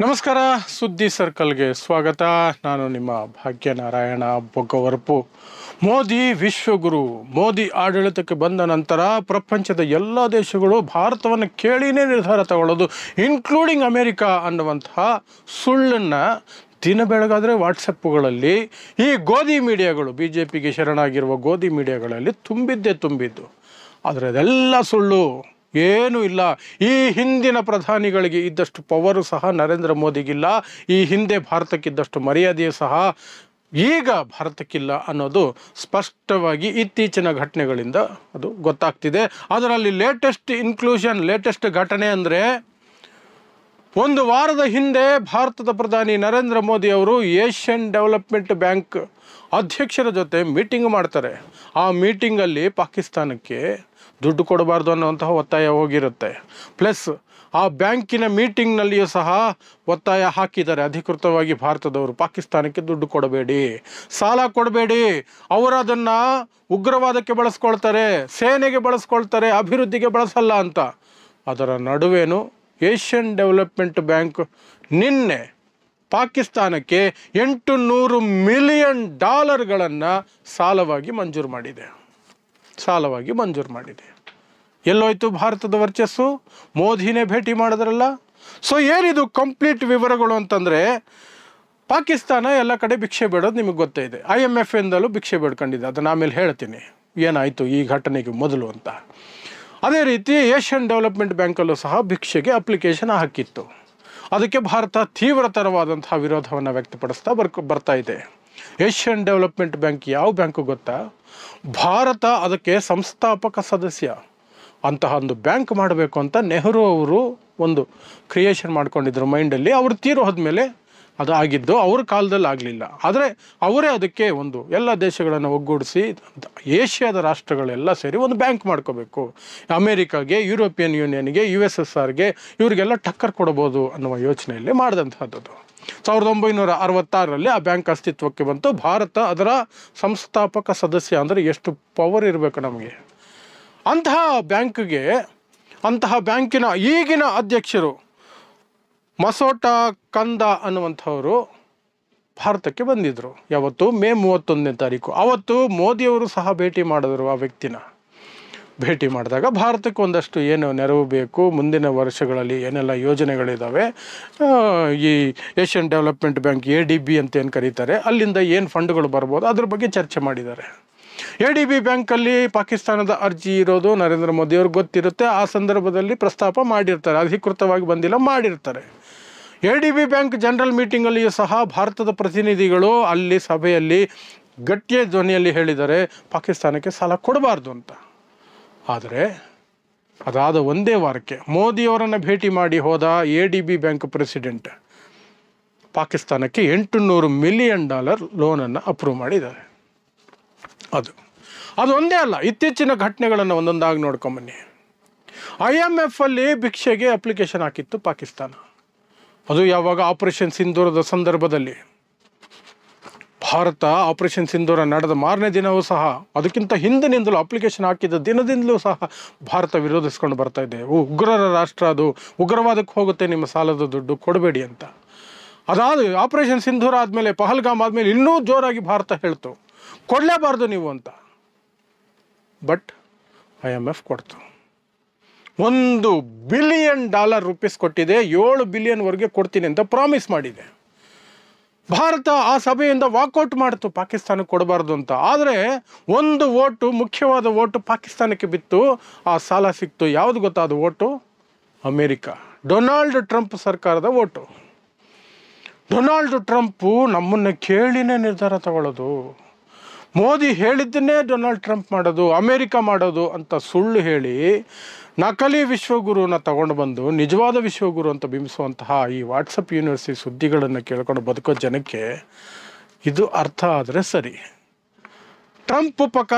ನಮಸ್ಕಾರ, ಸುದ್ದಿ ಸರ್ಕಲ್ಗೆ ಸ್ವಾಗತ. ನಾನು ನಿಮ್ಮ ಭಾಗ್ಯನಾರಾಯಣ ಬೊಗ್ಗವರಪು. ಮೋದಿ ವಿಶ್ವಗುರು. ಮೋದಿ ಆಡಳಿತಕ್ಕೆ ಬಂದ ನಂತರ ಪ್ರಪಂಚದ ಎಲ್ಲ ದೇಶಗಳು ಭಾರತವನ್ನು ಕೇಳಿನೇ ನಿರ್ಧಾರ ತಗೊಳ್ಳೋದು, ಇನ್ಕ್ಲೂಡಿಂಗ್ ಅಮೇರಿಕಾ ಅನ್ನುವಂತಹ ಸುಳ್ಳನ್ನು ದಿನ ಬೆಳಗಾದರೆ ವಾಟ್ಸಪ್ಪುಗಳಲ್ಲಿ ಈ ಗೋಧಿ ಮೀಡಿಯಾಗಳು, ಬಿ ಜೆ ಪಿಗೆ ಶರಣಾಗಿರುವ ಗೋಧಿ ಮೀಡಿಯಾಗಳಲ್ಲಿ ತುಂಬಿದ್ದು. ಆದರೆ ಅದೆಲ್ಲ ಸುಳ್ಳು, ಏನೂ ಇಲ್ಲ. ಈ ಹಿಂದಿನ ಪ್ರಧಾನಿಗಳಿಗೆ ಇದ್ದಷ್ಟು ಪವರು ಸಹ ನರೇಂದ್ರ ಮೋದಿಗಿಲ್ಲ. ಈ ಹಿಂದೆ ಭಾರತಕ್ಕಿದ್ದಷ್ಟು ಮರ್ಯಾದೆಯೂ ಸಹ ಈಗ ಭಾರತಕ್ಕಿಲ್ಲ ಅನ್ನೋದು ಸ್ಪಷ್ಟವಾಗಿ ಇತ್ತೀಚಿನ ಘಟನೆಗಳಿಂದ ಅದು ಗೊತ್ತಾಗ್ತಿದೆ. ಅದರಲ್ಲಿ ಲೇಟೆಸ್ಟ್ ಘಟನೆ ಅಂದರೆ, ಒಂದು ವಾರದ ಹಿಂದೆ ಭಾರತದ ಪ್ರಧಾನಿ ನರೇಂದ್ರ ಮೋದಿ ಅವರು ಏಷ್ಯನ್ ಡೆವಲಪ್ಮೆಂಟ್ ಬ್ಯಾಂಕ್ ಅಧ್ಯಕ್ಷರ ಜೊತೆ ಮೀಟಿಂಗ್ ಮಾಡ್ತಾರೆ. ಆ ಮೀಟಿಂಗಲ್ಲಿ ಪಾಕಿಸ್ತಾನಕ್ಕೆ ದುಡ್ಡು ಕೊಡಬಾರ್ದು ಅನ್ನುವಂತಹ ಒತ್ತಾಯ ಹೋಗಿರುತ್ತೆ. ಪ್ಲಸ್ ಆ ಬ್ಯಾಂಕಿನ ಮೀಟಿಂಗ್ನಲ್ಲಿಯೂ ಸಹ ಒತ್ತಾಯ ಹಾಕಿದ್ದಾರೆ ಅಧಿಕೃತವಾಗಿ ಭಾರತದವರು, ಪಾಕಿಸ್ತಾನಕ್ಕೆ ದುಡ್ಡು ಕೊಡಬೇಡಿ, ಸಾಲ ಕೊಡಬೇಡಿ, ಅವರು ಅದನ್ನು ಉಗ್ರವಾದಕ್ಕೆ ಬಳಸ್ಕೊಳ್ತಾರೆ, ಸೇನೆಗೆ ಬಳಸ್ಕೊಳ್ತಾರೆ, ಅಭಿವೃದ್ಧಿಗೆ ಬಳಸಲ್ಲ ಅಂತ. ಅದರ ನಡುವೆನೂ ಏಷ್ಯನ್ ಡೆವಲಪ್ಮೆಂಟ್ ಬ್ಯಾಂಕ್ ನಿನ್ನೆ ಪಾಕಿಸ್ತಾನಕ್ಕೆ $800 ಮಿಲಿಯನ್ ಸಾಲವಾಗಿ ಮಂಜೂರು ಮಾಡಿದೆ. ಎಲ್ಲೋಯ್ತು ಭಾರತದ ವರ್ಚಸ್ಸು? ಮೋದಿನೇ ಭೇಟಿ ಮಾಡಿದ್ರಲ್ಲ. ಸೊ ಏನಿದು ಕಂಪ್ಲೀಟ್ ವಿವರಗಳು ಅಂತಂದರೆ, ಪಾಕಿಸ್ತಾನ ಎಲ್ಲ ಕಡೆ ಭಿಕ್ಷೆ ಬೇಡೋದು ನಿಮಗೆ ಗೊತ್ತೇ ಇದೆ. IMF ಇಂದಲೂ ಭಿಕ್ಷೆ ಬೇಡ್ಕೊಂಡಿದೆ. ಅದನ್ನು ಆಮೇಲೆ ಹೇಳ್ತೀನಿ ಏನಾಯಿತು ಈ ಘಟನೆಗೆ ಮೊದಲು ಅಂತ. ಅದೇ ರೀತಿ ಏಷ್ಯನ್ ಡೆವಲಪ್ಮೆಂಟ್ ಬ್ಯಾಂಕಲ್ಲೂ ಸಹ ಭಿಕ್ಷೆಗೆ ಅಪ್ಲಿಕೇಶನ್ ಹಾಕಿತ್ತು. ಅದಕ್ಕೆ ಭಾರತ ತೀವ್ರತರವಾದಂತಹ ವಿರೋಧವನ್ನು ವ್ಯಕ್ತಪಡಿಸ್ತಾ ಬರ್ತಾ ಇದೆ. ಏಷ್ಯನ್ ಡೆವಲಪ್ಮೆಂಟ್ ಬ್ಯಾಂಕ್ ಯಾವ ಬ್ಯಾಂಕು ಗೊತ್ತಾ? ಭಾರತ ಅದಕ್ಕೆ ಸಂಸ್ಥಾಪಕ ಸದಸ್ಯ. ಅಂತಹ ಒಂದು ಬ್ಯಾಂಕ್ ಮಾಡಬೇಕು ಅಂತ ನೆಹರು ಅವರು ಒಂದು ಕ್ರಿಯೇಷನ್ ಮಾಡ್ಕೊಂಡಿದ್ರು ಮೈಂಡಲ್ಲಿ. ಅವರು ತೀರು ಹೋದ್ಮೇಲೆ ಅದು ಆಗಿದ್ದು, ಅವ್ರ ಕಾಲದಲ್ಲಿ ಆಗಲಿಲ್ಲ. ಆದರೆ ಅವರೇ ಅದಕ್ಕೆ ಎಲ್ಲ ದೇಶಗಳನ್ನು ಒಗ್ಗೂಡಿಸಿ ಏಷ್ಯಾದ ರಾಷ್ಟ್ರಗಳೆಲ್ಲ ಸೇರಿ ಒಂದು ಬ್ಯಾಂಕ್ ಮಾಡ್ಕೋಬೇಕು. ಅಮೇರಿಕಾಗೆ, ಯುರೋಪಿಯನ್ ಯೂನಿಯನ್ಗೆ, USSRಗೆ ಇವರಿಗೆಲ್ಲ ಟಕ್ಕರ್ ಕೊಡ್ಬೋದು ಅನ್ನುವ ಯೋಚನೆಯಲ್ಲಿ ಮಾಡಿದಂಥದ್ದು. 1966ರಲ್ಲಿ ಆ ಬ್ಯಾಂಕ್ ಅಸ್ತಿತ್ವಕ್ಕೆ ಬಂತು. ಭಾರತ ಅದರ ಸಂಸ್ಥಾಪಕ ಸದಸ್ಯ. ಅಂದರೆ ಎಷ್ಟು ಪವರ್ ಇರಬೇಕು ನಮಗೆ. ಅಂತಹ ಬ್ಯಾಂಕಿನ ಈಗಿನ ಅಧ್ಯಕ್ಷರು ಮಸೋಟಾ ಕಂದಾ ಅನ್ನುವಂಥವರು ಭಾರತಕ್ಕೆ ಬಂದಿದ್ದರು. ಯಾವತ್ತು? ಮೇ 31ನೇ ತಾರೀಕು. ಅವತ್ತು ಮೋದಿಯವರು ಸಹ ಭೇಟಿ ಮಾಡಿದ್ರು. ಆ ವ್ಯಕ್ತಿನ ಭೇಟಿ ಮಾಡಿದಾಗ ಭಾರತಕ್ಕೆ ಒಂದಷ್ಟು ಏನು ನೆರವು ಬೇಕು, ಮುಂದಿನ ವರ್ಷಗಳಲ್ಲಿ ಏನೆಲ್ಲ ಯೋಜನೆಗಳಿದ್ದಾವೆ, ಈ ಏಷ್ಯನ್ ಡೆವಲಪ್ಮೆಂಟ್ ಬ್ಯಾಂಕ್ ADB ಅಂತ ಏನು ಕರೀತಾರೆ, ಅಲ್ಲಿಂದ ಏನು ಫಂಡ್ಗಳು ಬರ್ಬೋದು, ಅದ್ರ ಬಗ್ಗೆ ಚರ್ಚೆ ಮಾಡಿದ್ದಾರೆ. ADB ಬ್ಯಾಂಕಲ್ಲಿ ಪಾಕಿಸ್ತಾನದ ಅರ್ಜಿ ಇರೋದು ನರೇಂದ್ರ ಮೋದಿಯವ್ರಿಗೆ ಗೊತ್ತಿರುತ್ತೆ. ಆ ಸಂದರ್ಭದಲ್ಲಿ ಪ್ರಸ್ತಾಪ ಮಾಡಿರ್ತಾರೆ, ಅಧಿಕೃತವಾಗಿ ಬಂದಿಲ್ಲ, ಮಾಡಿರ್ತಾರೆ. ADB ಬ್ಯಾಂಕ್ ಜನರಲ್ ಮೀಟಿಂಗಲ್ಲಿಯೂ ಸಹ ಭಾರತದ ಪ್ರತಿನಿಧಿಗಳು ಅಲ್ಲಿ ಸಭೆಯಲ್ಲಿ ಗಟ್ಟಿಯ ಧ್ವನಿಯಲ್ಲಿ ಹೇಳಿದ್ದಾರೆ ಪಾಕಿಸ್ತಾನಕ್ಕೆ ಸಾಲ ಕೊಡಬಾರ್ದು ಅಂತ. ಆದರೆ ಅದಾದ ಒಂದೇ ವಾರಕ್ಕೆ ಮೋದಿಯವರನ್ನು ಭೇಟಿ ಮಾಡಿ ಹೋದ ADB ಬ್ಯಾಂಕ್ ಪ್ರೆಸಿಡೆಂಟ್ ಪಾಕಿಸ್ತಾನಕ್ಕೆ $800 ಮಿಲಿಯನ್ ಲೋನನ್ನು ಅಪ್ರೂವ್ ಮಾಡಿದ್ದಾರೆ. ಅದು ಒಂದೇ ಅಲ್ಲ, ಇತ್ತೀಚಿನ ಘಟನೆಗಳನ್ನು ಒಂದೊಂದಾಗಿ ನೋಡ್ಕೊಂಬನ್ನಿ. IMF ಅಲ್ಲಿ ಭಿಕ್ಷೆಗೆ ಅಪ್ಲಿಕೇಶನ್ ಹಾಕಿತ್ತು ಪಾಕಿಸ್ತಾನ. ಅದು ಯಾವಾಗ? ಆಪರೇಷನ್ ಸಿಂಧೂರದ ಸಂದರ್ಭದಲ್ಲಿ. ಭಾರತ ಆಪರೇಷನ್ ಸಿಂಧೂರ ನಡೆದ ಮಾರನೇ ದಿನವೂ ಸಹ, ಅದಕ್ಕಿಂತ ಹಿಂದಿನಿಂದಲೂ ಅಪ್ಲಿಕೇಶನ್ ಹಾಕಿದ ದಿನದಿಂದಲೂ ಸಹ ಭಾರತ ವಿರೋಧಿಸ್ಕೊಂಡು ಬರ್ತಾ ಇದೆ. ಉಗ್ರರ ರಾಷ್ಟ್ರ, ಅದು ಉಗ್ರವಾದಕ್ಕೆ ಹೋಗುತ್ತೆ, ನಿಮ್ಮ ಸಾಲದ ದುಡ್ಡು ಕೊಡಬೇಡಿ ಅಂತ. ಅದಾದ ಆಪರೇಷನ್ ಸಿಂಧೂರ ಆದಮೇಲೆ, ಪಹಲ್ಗಾಮ್ ಆದಮೇಲೆ ಇನ್ನೂ ಜೋರಾಗಿ ಭಾರತ ಹೇಳ್ತು ಕೊಡಲೇಬಾರ್ದು ನೀವು ಅಂತ. ಬಟ್ IMF ಕೊಡ್ತು. $1 ಬಿಲಿಯನ್ ಕೊಟ್ಟಿದೆ. 7 ಬಿಲಿಯನ್ವರೆಗೆ ಕೊಡ್ತೀನಿ ಅಂತ ಪ್ರಾಮಿಸ್ ಮಾಡಿದೆ. ಭಾರತ ಆ ಸಭೆಯಿಂದ ವಾಕೌಟ್ ಮಾಡ್ತು ಪಾಕಿಸ್ತಾನಕ್ಕೆ ಕೊಡಬಾರ್ದು ಅಂತ. ಆದರೆ ಒಂದು ಓಟು, ಮುಖ್ಯವಾದ ಓಟು ಪಾಕಿಸ್ತಾನಕ್ಕೆ ಬಿತ್ತು. ಆ ಸಾಲ ಸಿಕ್ತು. ಯಾವುದು ಗೊತ್ತಾ ಅದು ಓಟು? ಅಮೇರಿಕಾ, ಡೊನಾಲ್ಡ್ ಟ್ರಂಪ್ ಸರ್ಕಾರದ ಓಟು. ಡೊನಾಲ್ಡ್ ಟ್ರಂಪು ನಮ್ಮನ್ನು ಕೇಳಿನೇ ನಿರ್ಧಾರ ತಗೊಳ್ಳೋದು, ಮೋದಿ ಹೇಳಿದ್ದನ್ನೇ ಡೊನಾಲ್ಡ್ ಟ್ರಂಪ್ ಮಾಡೋದು, ಅಮೇರಿಕಾ ಮಾಡೋದು ಅಂತ ಸುಳ್ಳು ಹೇಳಿ ನಕಲಿ ವಿಶ್ವಗುರುನ ತಗೊಂಡು ಬಂದು ನಿಜವಾದ ವಿಶ್ವಗುರು ಅಂತ ಬಿಂಬಿಸುವಂತಹ ಈ ವಾಟ್ಸಪ್ ಯೂನಿವರ್ಸಿಟಿ ಸುದ್ದಿಗಳನ್ನು ಕೇಳ್ಕೊಂಡು ಬದುಕೋ ಜನಕ್ಕೆ ಇದು ಅರ್ಥ ಆದರೆ ಸರಿ. ಟ್ರಂಪ್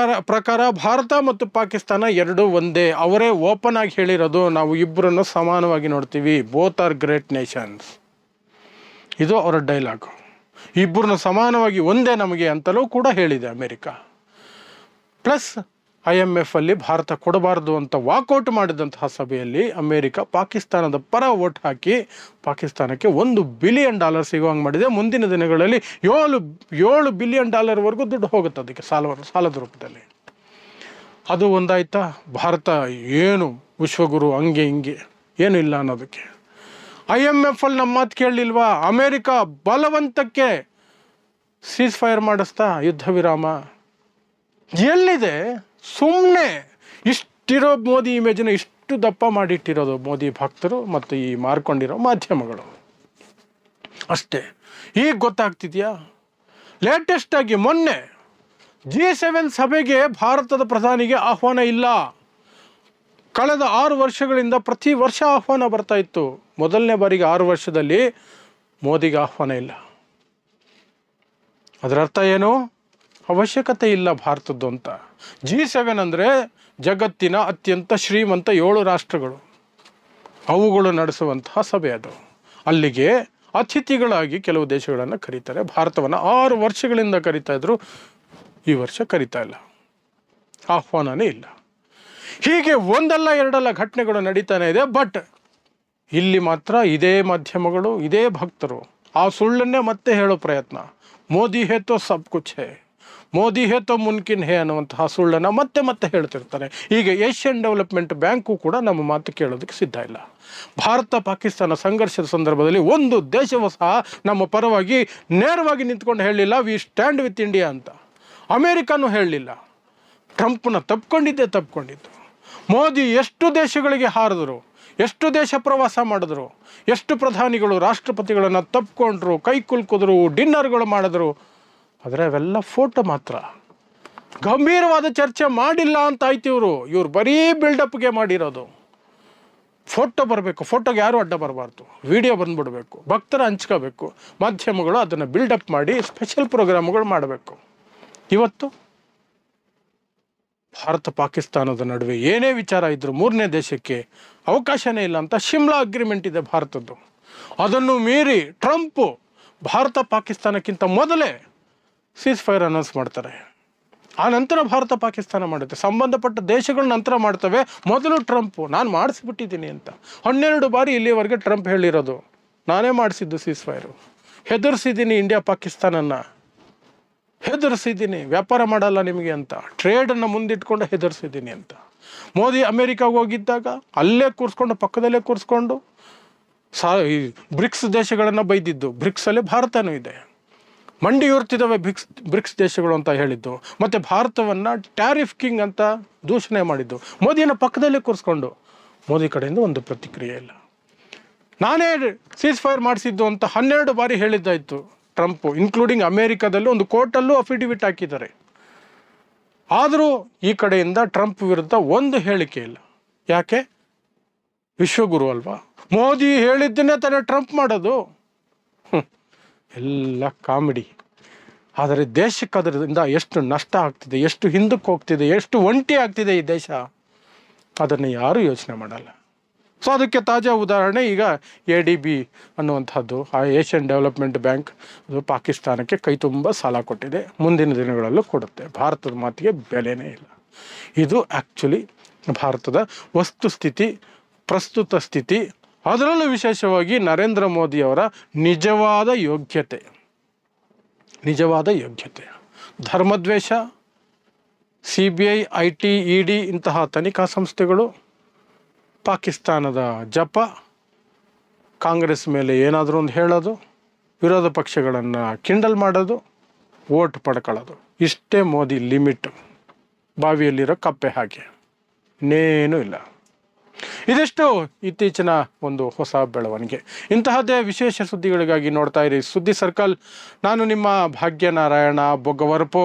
ಪ್ರಕಾರ ಭಾರತ ಮತ್ತು ಪಾಕಿಸ್ತಾನ ಎರಡೂ ಒಂದೇ. ಅವರೇ ಓಪನ್ ಆಗಿ ಹೇಳಿರೋದು, ನಾವು ಇಬ್ಬರನ್ನು ಸಮಾನವಾಗಿ ನೋಡ್ತೀವಿ, ಬೋತ್ ಆರ್ ಗ್ರೇಟ್ ನೇಷನ್ಸ್. ಇದು ಅವರ ಡೈಲಾಗು. ಇಬ್ಬರನ್ನ ಸಮಾನವಾಗಿ ಒಂದೇ ನಮಗೆ ಅಂತಲೂ ಕೂಡ ಹೇಳಿದೆ ಅಮೇರಿಕಾ. ಪ್ಲಸ್ IMF ಅಲ್ಲಿ ಭಾರತ ಕೊಡಬಾರದು ಅಂತ ವಾಕೌಟ್ ಮಾಡಿದಂತಹ ಸಭೆಯಲ್ಲಿ ಅಮೇರಿಕ ಪಾಕಿಸ್ತಾನದ ಪರ ವೋಟ್ ಹಾಕಿ ಪಾಕಿಸ್ತಾನಕ್ಕೆ $1 ಬಿಲಿಯನ್ ಸಿಗುವಂಗೆ ಮಾಡಿದೆ. ಮುಂದಿನ ದಿನಗಳಲ್ಲಿ $7 ಬಿಲಿಯನ್ ವರೆಗೂ ದುಡ್ಡು ಹೋಗುತ್ತೆ ಅದಕ್ಕೆ ಸಾಲದ ರೂಪದಲ್ಲಿ. ಅದು ಒಂದಾಯ್ತಾ. ಭಾರತ ಏನು ವಿಶ್ವಗುರು ಹಂಗೆ ಹಿಂಗೆ ಏನು ಇಲ್ಲ ಅನ್ನೋದಕ್ಕೆ. IMF ಅಲ್ಲಿ ನಮ್ಮ ಮಾತು ಕೇಳಲಿಲ್ವಾ? ಅಮೇರಿಕ ಬಲವಂತಕ್ಕೆ ಸೀಸ್ ಫೈರ್ ಮಾಡಿಸ್ತಾ ಯುದ್ಧ ವಿರಾಮ ಎಲ್ಲಿದೆ? ಸುಮ್ಮನೆ ಇಷ್ಟಿರೋ ಮೋದಿ ಇಮೇಜನ್ನು ಇಷ್ಟು ದಪ್ಪ ಮಾಡಿಟ್ಟಿರೋದು ಮೋದಿ ಭಕ್ತರು ಮತ್ತು ಈ ಮಾರ್ಕೊಂಡಿರೋ ಮಾಧ್ಯಮಗಳು ಅಷ್ಟೇ. ಈಗ ಗೊತ್ತಾಗ್ತಿದೆಯಾ? ಲೇಟೆಸ್ಟಾಗಿ ಮೊನ್ನೆ G7 ಸಭೆಗೆ ಭಾರತದ ಪ್ರಧಾನಿಗೆ ಆಹ್ವಾನ ಇಲ್ಲ. ಕಳೆದ 6 ವರ್ಷಗಳಿಂದ ಪ್ರತಿ ವರ್ಷ ಆಹ್ವಾನ ಬರ್ತಾ ಇತ್ತು. ಮೊದಲನೇ ಬಾರಿಗೆ 6 ವರ್ಷದಲ್ಲಿ ಮೋದಿಗೆ ಆಹ್ವಾನ ಇಲ್ಲ. ಅದರ ಅರ್ಥ ಏನು? ಅವಶ್ಯಕತೆ ಇಲ್ಲ ಭಾರತದ್ದು ಅಂತ. G7 ಅಂದರೆ ಜಗತ್ತಿನ ಅತ್ಯಂತ ಶ್ರೀಮಂತ 7 ರಾಷ್ಟ್ರಗಳು, ಅವುಗಳು ನಡೆಸುವಂತಹ ಸಭೆ ಅದು. ಅಲ್ಲಿಗೆ ಅತಿಥಿಗಳಾಗಿ ಕೆಲವು ದೇಶಗಳನ್ನು ಕರೀತಾರೆ. ಭಾರತವನ್ನು 6 ವರ್ಷಗಳಿಂದ ಕರೀತಾ ಇದ್ರು, ಈ ವರ್ಷ ಕರೀತಾ ಇಲ್ಲ, ಆಹ್ವಾನನೇ ಇಲ್ಲ. ಹೀಗೆ ಒಂದಲ್ಲ ಎರಡಲ್ಲ ಘಟನೆಗಳು ನಡೀತಾನೆ ಇದೆ. ಬಟ್ ಇಲ್ಲಿ ಮಾತ್ರ ಇದೇ ಮಾಧ್ಯಮಗಳು, ಇದೇ ಭಕ್ತರು ಆ ಸುಳ್ಳನ್ನೇ ಮತ್ತೆ ಹೇಳೋ ಪ್ರಯತ್ನ. ಮೋದಿ ಹೇ ತೋ ಸಬ್ ಕುಚ್ ಹೇ, ಮೋದಿ ಹೇ ತೋ ಮುನ್ಕಿನ್ ಹೇ ಅನ್ನುವಂತಹ ಸುಳ್ಳನ್ನು ಮತ್ತೆ ಮತ್ತೆ ಹೇಳ್ತಿರ್ತಾರೆ. ಈಗ ಏಷ್ಯನ್ ಡೆವಲಪ್ಮೆಂಟ್ ಬ್ಯಾಂಕು ಕೂಡ ನಮ್ಮ ಮಾತು ಕೇಳೋದಕ್ಕೆ ಸಿದ್ಧ ಇಲ್ಲ. ಭಾರತ ಪಾಕಿಸ್ತಾನ ಸಂಘರ್ಷದ ಸಂದರ್ಭದಲ್ಲಿ ಒಂದು ದೇಶವೂ ಸಹ ನಮ್ಮ ಪರವಾಗಿ ನೇರವಾಗಿ ನಿಂತ್ಕೊಂಡು ಹೇಳಲಿಲ್ಲ ವಿ ಸ್ಟ್ಯಾಂಡ್ ವಿತ್ ಇಂಡಿಯಾ ಅಂತ. ಅಮೇರಿಕಾನೂ ಹೇಳಲಿಲ್ಲ. ಟ್ರಂಪ್ನ ತಪ್ಕೊಂಡಿದ್ದು. ಮೋದಿ ಎಷ್ಟು ದೇಶಗಳಿಗೆ ಹಾರಿದ್ರು, ಎಷ್ಟು ದೇಶ ಪ್ರವಾಸ ಮಾಡಿದ್ರು, ಎಷ್ಟು ಪ್ರಧಾನಿಗಳು ರಾಷ್ಟ್ರಪತಿಗಳನ್ನು ತಪ್ಪಿಕೊಂಡ್ರು, ಕೈ ಕುಲ್ಕಿದ್ರು, ಡಿನ್ನರ್ಗಳು ಮಾಡಿದ್ರು. ಆದರೆ ಅವೆಲ್ಲ ಫೋಟೋ ಮಾತ್ರ. ಗಂಭೀರವಾದ ಚರ್ಚೆ ಮಾಡಿಲ್ಲ ಅಂತ ಆಯ್ತು. ಇವರು ಬರೀ ಬಿಲ್ಡಪ್ಗೆ ಮಾಡಿರೋದು. ಫೋಟೋ ಬರಬೇಕು, ಫೋಟೋಗೆ ಯಾರು ಅಡ್ಡ ಬರಬಾರ್ದು, ವಿಡಿಯೋ ಬಂದ್ಬಿಡಬೇಕು, ಭಕ್ತರ ಹಂಚ್ಕೋಬೇಕು, ಮಾಧ್ಯಮಗಳು ಅದನ್ನು ಬಿಲ್ಡಪ್ ಮಾಡಿ ಸ್ಪೆಷಲ್ ಪ್ರೋಗ್ರಾಮ್ಗಳು ಮಾಡಬೇಕು. ಇವತ್ತು ಭಾರತ ಪಾಕಿಸ್ತಾನದ ನಡುವೆ ಏನೇ ವಿಚಾರ ಇದ್ದರೂ 3ನೇ ದೇಶಕ್ಕೆ ಅವಕಾಶನೇ ಇಲ್ಲ ಅಂತ ಶಿಮ್ಲಾ ಅಗ್ರಿಮೆಂಟ್ ಇದೆ ಭಾರತದ್ದು. ಅದನ್ನು ಮೀರಿ ಟ್ರಂಪು ಭಾರತ ಪಾಕಿಸ್ತಾನಕ್ಕಿಂತ ಮೊದಲೇ ಸೀಸ್ ಫೈರ್ ಅನೌನ್ಸ್ ಮಾಡ್ತಾರೆ. ಆ ನಂತರ ಭಾರತ ಪಾಕಿಸ್ತಾನ ಮಾಡುತ್ತೆ. ಸಂಬಂಧಪಟ್ಟ ದೇಶಗಳು ನಂತರ ಮಾಡ್ತವೆ. ಮೊದಲು ಟ್ರಂಪು ನಾನು ಮಾಡಿಸ್ಬಿಟ್ಟಿದ್ದೀನಿ ಅಂತ 12 ಬಾರಿ ಇಲ್ಲಿವರೆಗೆ ಟ್ರಂಪ್ ಹೇಳಿರೋದು ನಾನೇ ಮಾಡಿಸಿದ್ದು ಸೀಸ್ ಫೈರು. ಹೆದರ್ಸಿದ್ದೀನಿ ಇಂಡಿಯಾ ಪಾಕಿಸ್ತಾನನ್ನ, ಹೆದರ್ಸಿದ್ದೀನಿ, ವ್ಯಾಪಾರ ಮಾಡಲ್ಲ ನಿಮಗೆ ಅಂತ, ಟ್ರೇಡನ್ನು ಮುಂದಿಟ್ಕೊಂಡು ಹೆದರ್ಸಿದ್ದೀನಿ ಅಂತ. ಮೋದಿ ಅಮೇರಿಕಾಗೆ ಹೋಗಿದ್ದಾಗ ಅಲ್ಲೇ ಕೂರಿಸ್ಕೊಂಡು, ಪಕ್ಕದಲ್ಲೇ ಕೂರಿಸ್ಕೊಂಡು ಈ ಬ್ರಿಕ್ಸ್ ದೇಶಗಳನ್ನು ಬೈದಿದ್ದು. ಬ್ರಿಕ್ಸಲ್ಲಿ ಭಾರತನೂ ಇದೆ. ಮಂಡಿ ಉರ್ತಿದ್ದಾವೆ ಬ್ರಿಕ್ಸ್ ದೇಶಗಳು ಅಂತ ಹೇಳಿದ್ದು. ಮತ್ತು ಭಾರತವನ್ನು ಟ್ಯಾರಿಫ್ ಕಿಂಗ್ ಅಂತ ದೂಷಣೆ ಮಾಡಿದ್ದು. ಮೋದಿಯನ್ನು ಪಕ್ಕದಲ್ಲೇ ಕೂರಿಸ್ಕೊಂಡು. ಮೋದಿ ಕಡೆಯಿಂದ ಒಂದು ಪ್ರತಿಕ್ರಿಯೆ ಇಲ್ಲ. ನಾನೇ ಸೀಸ್ ಫೈರ್ ಮಾಡಿಸಿದ್ದು ಅಂತ 12 ಬಾರಿ ಹೇಳಿದ್ದಾಯಿತು ಟ್ರಂಪು, ಇನ್ಕ್ಲೂಡಿಂಗ್ ಅಮೇರಿಕಾದಲ್ಲೂ ಒಂದು ಕೋರ್ಟಲ್ಲೂ ಅಫಿಡವಿಟ್ ಹಾಕಿದ್ದಾರೆ. ಆದರೂ ಈ ಕಡೆಯಿಂದ ಟ್ರಂಪ್ ವಿರುದ್ಧ ಒಂದು ಹೇಳಿಕೆ ಇಲ್ಲ. ಯಾಕೆ? ವಿಶ್ವಗುರು ಅಲ್ವಾ? ಮೋದಿ ಹೇಳಿದ್ದನ್ನೇ ತಾನೇ ಟ್ರಂಪ್ ಮಾಡೋದು. ಎಲ್ಲ ಕಾಮಿಡಿ. ಆದರೆ ದೇಶಕ್ಕೆ ಅದರಿಂದ ಎಷ್ಟು ನಷ್ಟ ಆಗ್ತಿದೆ, ಎಷ್ಟು ಹಿಂದಕ್ಕೆ ಹೋಗ್ತಿದೆ, ಎಷ್ಟು ಒಂಟಿ ಆಗ್ತಿದೆ ಈ ದೇಶ, ಅದನ್ನು ಯಾರೂ ಯೋಚನೆ ಮಾಡಲ್ಲ. ಸೊ ಅದಕ್ಕೆ ತಾಜಾ ಉದಾಹರಣೆ ಈಗ ADB ಅನ್ನುವಂಥದ್ದು, ಆ ಏಷ್ಯನ್ ಡೆವಲಪ್ಮೆಂಟ್ ಬ್ಯಾಂಕ್, ಅದು ಪಾಕಿಸ್ತಾನಕ್ಕೆ ಕೈ ತುಂಬ ಸಾಲ ಕೊಟ್ಟಿದೆ, ಮುಂದಿನ ದಿನಗಳಲ್ಲೂ ಕೊಡುತ್ತೆ. ಭಾರತದ ಮಾತಿಗೆ ಬೆಲೆನೇ ಇಲ್ಲ. ಇದು ಆ್ಯಕ್ಚುಲಿ ಭಾರತದ ವಸ್ತುಸ್ಥಿತಿ, ಪ್ರಸ್ತುತ ಸ್ಥಿತಿ, ಅದರಲ್ಲೂ ವಿಶೇಷವಾಗಿ ನರೇಂದ್ರ ಮೋದಿಯವರ ನಿಜವಾದ ಯೋಗ್ಯತೆ. ಧರ್ಮದ್ವೇಷ, CBI, IT, ED ಇಂತಹ ತನಿಖಾ ಸಂಸ್ಥೆಗಳು, ಪಾಕಿಸ್ತಾನದ ಜಪ, ಕಾಂಗ್ರೆಸ್ ಮೇಲೆ ಏನಾದರೂ ಒಂದು ಹೇಳೋದು, ವಿರೋಧ ಪಕ್ಷಗಳನ್ನು ಕಿಂಡಲ್ ಮಾಡೋದು, ವೋಟ್ ಪಡ್ಕೊಳ್ಳೋದು, ಇಷ್ಟೇ ಮೋದಿ ಲಿಮಿಟ್. ಬಾವಿಯಲ್ಲಿರೋ ಕಪ್ಪೆ ಹಾಗೆ, ಇನ್ನೇನೂ ಇಲ್ಲ. ಇದಿಷ್ಟು ಇತ್ತೀಚಿನ ಒಂದು ಹೊಸ ಬೆಳವಣಿಗೆ. ಇಂತಹದ್ದೇ ವಿಶೇಷ ಸುದ್ದಿಗಳಿಗಾಗಿ ನೋಡ್ತಾ ಇರಿ ಸುದ್ದಿ ಸರ್ಕಲ್. ನಾನು ನಿಮ್ಮ ಭಾಗ್ಯನಾರಾಯಣ ಬೊಗ್ಗವರಪು.